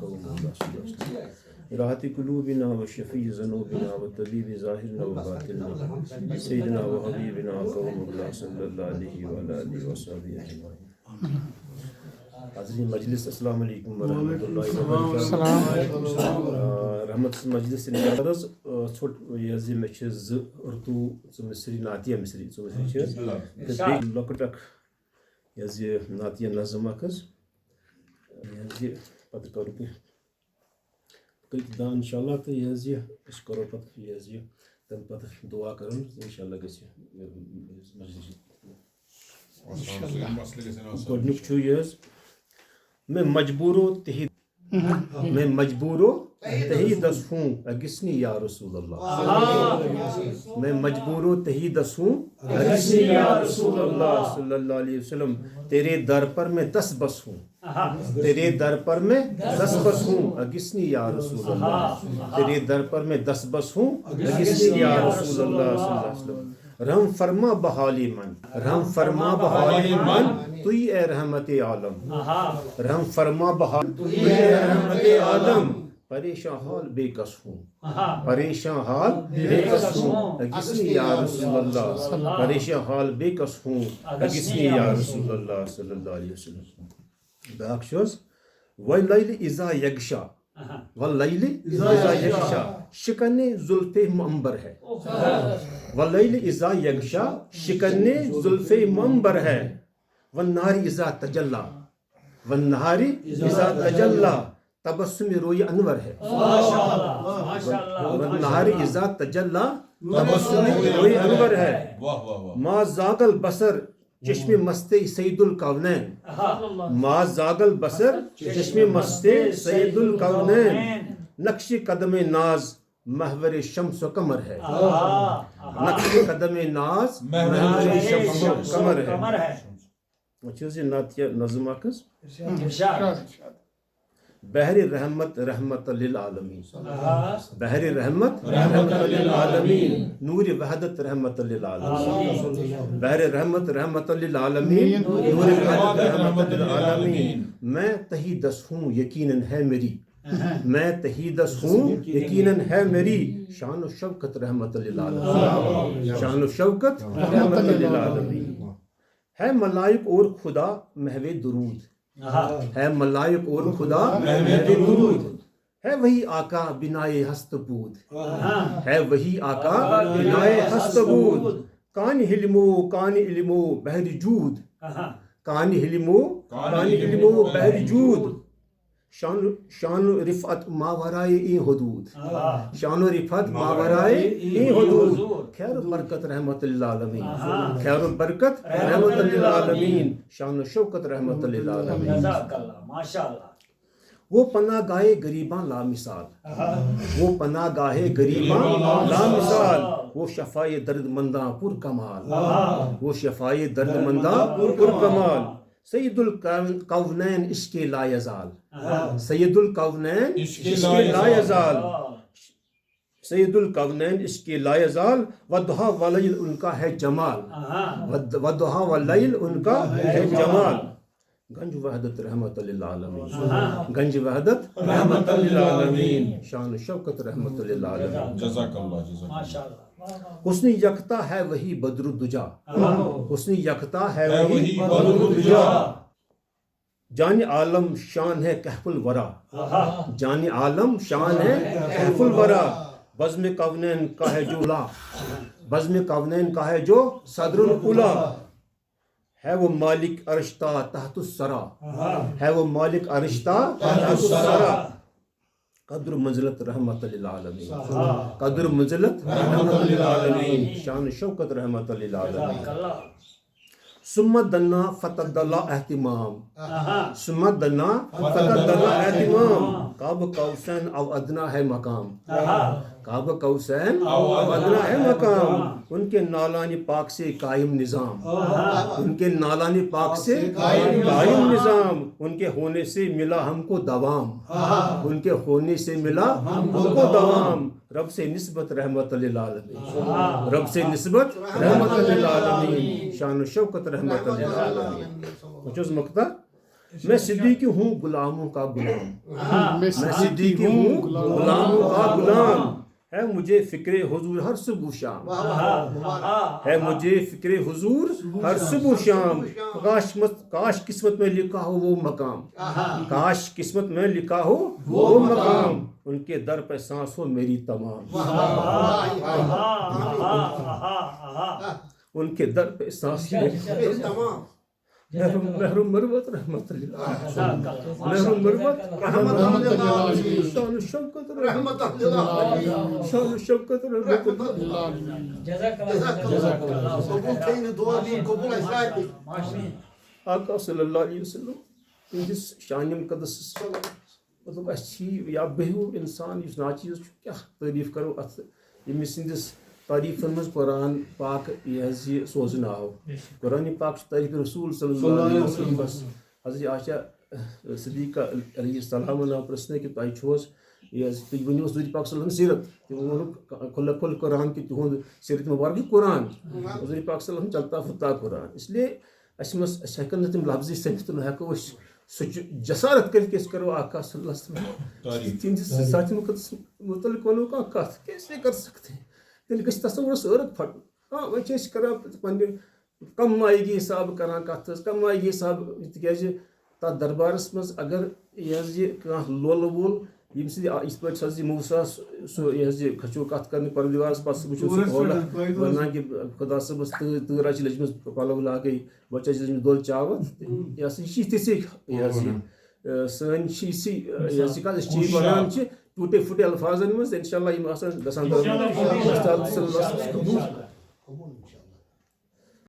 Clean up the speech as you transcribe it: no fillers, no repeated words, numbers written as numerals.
قوم الراشدين راحت قلوبنا وشفيع ذنوبنا وطبيب ظاهرنا وباطننا سيدنا وحبيبنا قوم اللہ صلی اللہ علیہ وآلہ وصحبہ اجمعین. حاضرین مجلس السلام علیکم ورحمۃ اللہ وبرکاتہ. رحمت مجلس نظرز ژھوٹ یہ مے اردو مصری نعتیہ مصری مصری لۄکٕٹ اکھ یہ نعتیہ نظم اکھ یہ پتہ کرو دان انشاء اللہ تو یہ کرو پتہ یہ تم پتہ دعا کرن انشاء اللہ گژھِ مجلس گۄڈنیُک چھُ یہ میں مجبورو تہی دس ہوں اگسنی یا رسول اللہ. میں مجبورو تہی دس ہوں اگسنی یا رسول اللہ صلی اللہ علیہ وسلم. تیرے در پر میں دس بس ہوں تیرے در پر میں دس بس ہوں اگسنی یا رسول اللہ. تیرے در پر میں دس بس ہوں اگسنی یا رسول اللہ صلی اللہ علیہ وسلم. رحم فرما بحالی من رحم فرما بحالی من تو اے رحمت عالم. رحم فرما بحال تو اے رحمت عالم. پریشان حال بے کس ہوں پریشان حال بے کس ہوں اگسنی یا رسول اللہ. پریشان حال بے کس ہوں اگسنی یا رسول اللہ صلی اللہ علیہ وسلم. بیاکھ چھُ ولیل اذا یغشا ولیل اذا یغشا شکن زلف منبر ہے. ولیل اذا یغشا شکن زلف منبر ہے. والنہار اذا تجلی والنہار اذا تجلی تبسم روی انور ہے. والنہار اذا تجلی تبسم روی انور ہے. ما زاغ البصر چشم مست سید الکونین. ما زاغ البصر چشم مست سید الکونین. نقش قدم ناز محور شمس و قمر ہے. نقش قدم ناز محور شمس و قمر ہے. یہ نعتیہ نظم اکھ بحر رحمت رحمت للعالمین. بحر رحمت رحمت للعالمین. نور وحدت رحمت للعالمین. بحر رحمت رحمت للعالمین. نور وحدت رحمت للعالمین. میں تہی دس ہوں یقیناً ہے میری میں تہی دس ہوں یقیناً ہے میری. شان و شوکت رحمت للعالمین. شان و شوکت رحمت للعالمین. ہے ملائک اور خدا محو درود. ہے ملائک اور خدا محو درود. ہے وہی آقا بنائے ہست بود. ہے وہی آقا بنائے ہست بود. کان علمو بحر جود. کان علمو بحر جود. شان و رفعت ماورائے این حدود. شان و رفعت ماورائے این حدود. خیر و برکت رحمت للعالمین. خیر و برکت رحمت للعالمین. شان و شوکت رحمت للعالمین. وہ پناہ گاہے غریباں لا مثال. وہ پناہ گاہے غریباں لا مثال. وہ شفائے درد منداں پر کمال. وہ شفائے درد منداں پر کمال. سید الکونین عشق لا یزال. سید الکونین عشق لا یزال. سید الکونین عشق لا یزال. والضحیٰ واللیل ان کا ہے جمال. والضحیٰ واللیل ان کا ہے جمال. گنج وحدت رحمت للعالمین. گنج وحدت رحمت للعالمین. شان شوکت رحمت للعالمین. جزاک اللہ ماشاء اللہ. حسن یکتا ہے وہی بدر الدجا. حسن یکتا ہے وہی بدر الدجا. جان عالم شان ہے کہف الورا. جان عالم شان ہے کہف الورا. بزم کونین کا ہے جو لا. بزم کونین کا ہے جو صدر الاولا. ہے وہ مالک عرشتا تحت السرا. ہے وہ مالک عرشتا تحت السرا. قدر منزلت رحمت للعالمین. قدر منزلت رحمت للعالمین. شان شوکت رحمت للعالمین. سمت دنا فتدلا اہتمام. سمت دنا فتدلا اہتمام. قاب قوسین او ادنا ہے مقام. قاب قوسین او ادنا ہے مقام. ان کے نالان پاک سے قائم نظام. ان کے نالان پاک سے قائم نظام. ان کے ہونے سے ملا ہم کو دوام. ان کے ہونے سے ملا ہم کو دوام. رب سے نسبت رحمت للعالمین. رب سے نسبت رحمت للعالمین. شان و شوکت رحمت للعالمین. مقطع میں صدیقی ہوں غلاموں کا غلام، میں صدیقی ہوں غلاموں کا غلام، ہے مجھے فکر حضور ہر صبح شام، ہے مجھے فکر حضور ہر صبح شام، کاش قسمت میں لکھا ہو وہ مقام، کاش قسمت میں لکھا ہو وہ مقام، ان کے در پہ سانس ہو میری تمام، ان کے در پہ سانس ہو تمام، محروم مروت رحمت اللہ، محروم مروت رحمت اللہ، شان و شوکت رحمت اللہ، شان و شوکت رحمت اللہ، آقا صلی اللہ علیہ وسلم تہندس شان مقدس مطلب یا بہو انسان اس ناچیز کیا تعریف کرو ات یمس سندس تعریفن مز قرآن پاک یہ سوزن آو، قرآن پاک تعریف رسول صلی اللہ علیہ وسلم بس حضرت عائشہ صدیقہ علیہ السلام پرسنے کہ تہ چھوز تھی ونو حضور پاک صلی اللہ علیہ وسلم سیرت تمو وونک کھل کھل قرآن کہ تہد سیرت مبارک قرآن، حضور پاک صلی اللہ علیہ وسلم چلتا پھرتا قرآن، اس لیے اس ہیکن تم لفظی سمجھت ہیکو سچ جسارت کر کے کرو آقا صلی اللہ علیہ وسلم تہندس ذات مقدس متعلق ونو کت کیسے کر سکتے ہیں، تیل گھس تصورس عرق پھٹن، ہاں وے کران پنہ کم مائگی حساب کران کت کم مائگی حساب تکیاز تر دربارس مز اگر یہ لول وول یم سند اس پہ حضرت موسیٰ سہ یہ کھچو کت کر پروردگارس پتہ وچھو ونان کہ خدا صبس تۭر لجمز پلو لاگے بچہ لجمز دول چاوت یہ سا یہ تھی سن سی کت چی ونان ٹوٹے پھٹے الفاظن مز انشاء اللہ گھان